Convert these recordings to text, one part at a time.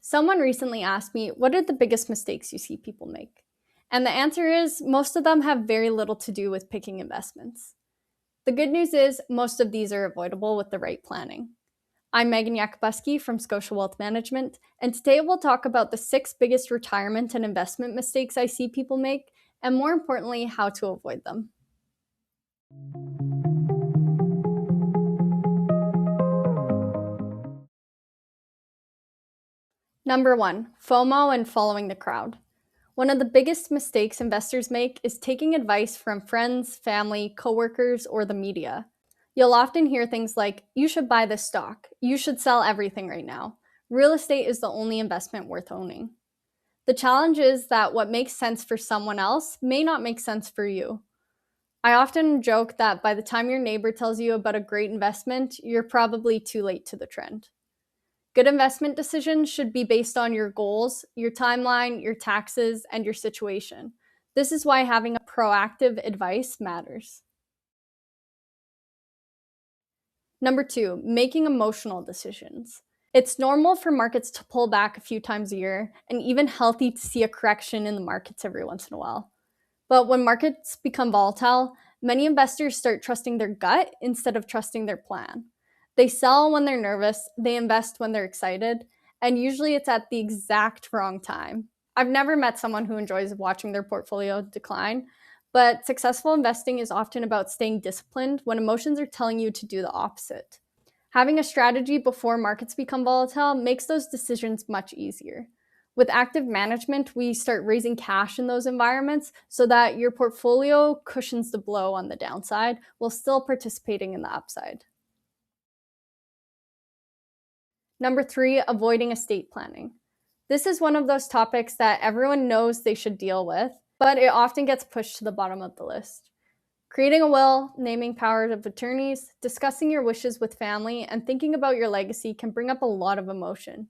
Someone recently asked me, what are the biggest mistakes you see people make? And the answer is most of them have very little to do with picking investments. The good news is most of these are avoidable with the right planning. I'm Meganyakabuski from Scotia Wealth Management, and today we'll talk about the 6 biggest retirement and investment mistakes I see people make, and more importantly, how to avoid them. Number 1, FOMO and following the crowd. One of the biggest mistakes investors make is taking advice from friends, family, coworkers, or the media. You'll often hear things like, you should buy this stock, you should sell everything right now. Real estate is the only investment worth owning. The challenge is that what makes sense for someone else may not make sense for you. I often joke that by the time your neighbor tells you about a great investment, you're probably too late to the trend. Good investment decisions should be based on your goals, your timeline, your taxes, and your situation. This is why having a proactive advice matters. Number 2, making emotional decisions. It's normal for markets to pull back a few times a year, and even healthy to see a correction in the markets every once in a while. But when markets become volatile, many investors start trusting their gut instead of trusting their plan. They sell when they're nervous, they invest when they're excited, and usually it's at the exact wrong time. I've never met someone who enjoys watching their portfolio decline, but successful investing is often about staying disciplined when emotions are telling you to do the opposite. Having a strategy before markets become volatile makes those decisions much easier. With active management, we start raising cash in those environments so that your portfolio cushions the blow on the downside while still participating in the upside. Number 3, avoiding estate planning. This is one of those topics that everyone knows they should deal with, but it often gets pushed to the bottom of the list. Creating a will, naming powers of attorneys, discussing your wishes with family, and thinking about your legacy can bring up a lot of emotion.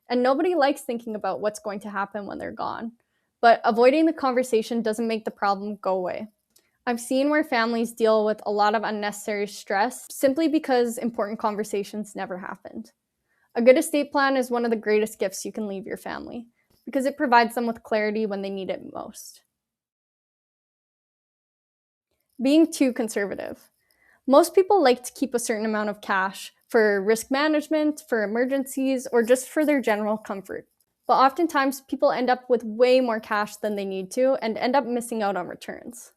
And nobody likes thinking about what's going to happen when they're gone. But avoiding the conversation doesn't make the problem go away. I've seen where families deal with a lot of unnecessary stress simply because important conversations never happened. A good estate plan is one of the greatest gifts you can leave your family because it provides them with clarity when they need it most. Being too conservative. Most people like to keep a certain amount of cash for risk management, for emergencies, or just for their general comfort. But oftentimes, people end up with way more cash than they need to and end up missing out on returns.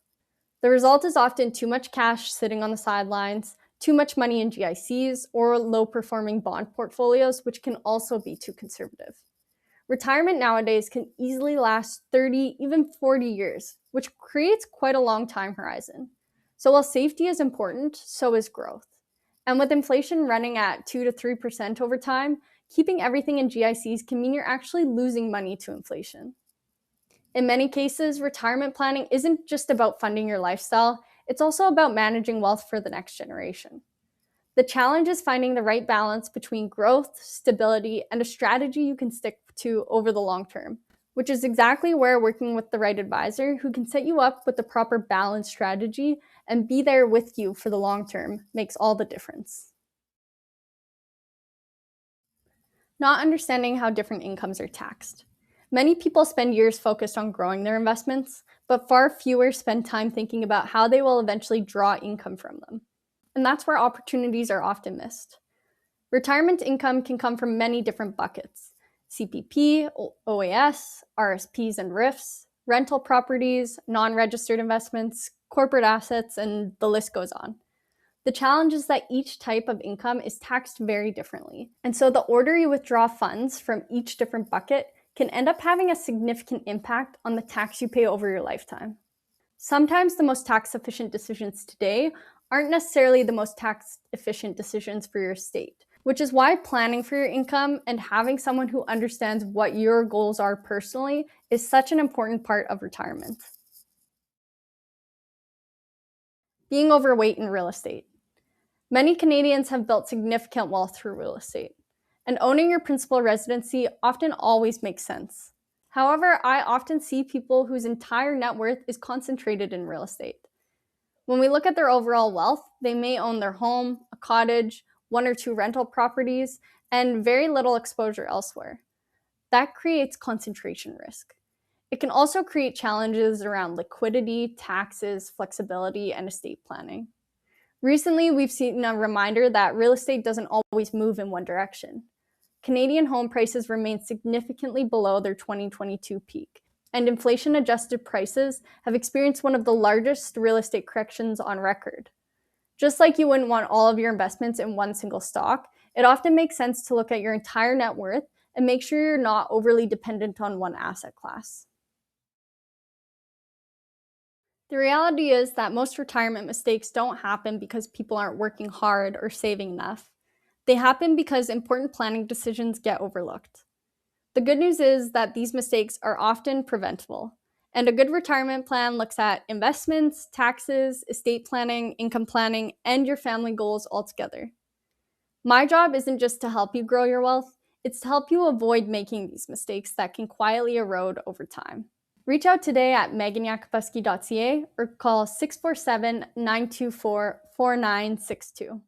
The result is often too much cash sitting on the sidelines, too much money in GICs, or low-performing bond portfolios, which can also be too conservative. Retirement nowadays can easily last 30, even 40 years, which creates quite a long time horizon. So while safety is important, so is growth. And with inflation running at 2 to 3% over time, keeping everything in GICs can mean you're actually losing money to inflation. In many cases, retirement planning isn't just about funding your lifestyle, it's also about managing wealth for the next generation. The challenge is finding the right balance between growth, stability, and a strategy you can stick to over the long term, which is exactly where working with the right advisor who can set you up with the proper balanced strategy and be there with you for the long term makes all the difference. Not understanding how different incomes are taxed. Many people spend years focused on growing their investments, but far fewer spend time thinking about how they will eventually draw income from them. And that's where opportunities are often missed. Retirement income can come from many different buckets: CPP, OAS, RSPs and RIFs, rental properties, non-registered investments, corporate assets, and the list goes on. The challenge is that each type of income is taxed very differently, and so the order you withdraw funds from each different bucket can end up having a significant impact on the tax you pay over your lifetime. Sometimes the most tax-efficient decisions today aren't necessarily the most tax-efficient decisions for your estate, which is why planning for your income and having someone who understands what your goals are personally is such an important part of retirement. Being overweight in real estate. Many Canadians have built significant wealth through real estate, and owning your principal residency often always makes sense. However, I often see people whose entire net worth is concentrated in real estate. When we look at their overall wealth, they may own their home, a cottage, 1 or 2 rental properties, and very little exposure elsewhere. That creates concentration risk. It can also create challenges around liquidity, taxes, flexibility, and estate planning. Recently, we've seen a reminder that real estate doesn't always move in one direction. Canadian home prices remain significantly below their 2022 peak, and inflation adjusted prices have experienced one of the largest real estate corrections on record. Just like you wouldn't want all of your investments in one single stock, it often makes sense to look at your entire net worth and make sure you're not overly dependent on one asset class. The reality is that most retirement mistakes don't happen because people aren't working hard or saving enough. They happen because important planning decisions get overlooked. The good news is that these mistakes are often preventable. And a good retirement plan looks at investments, taxes, estate planning, income planning, and your family goals altogether. My job isn't just to help you grow your wealth, it's to help you avoid making these mistakes that can quietly erode over time. Reach out today at meganyakabuski.ca or call 647 924 4962.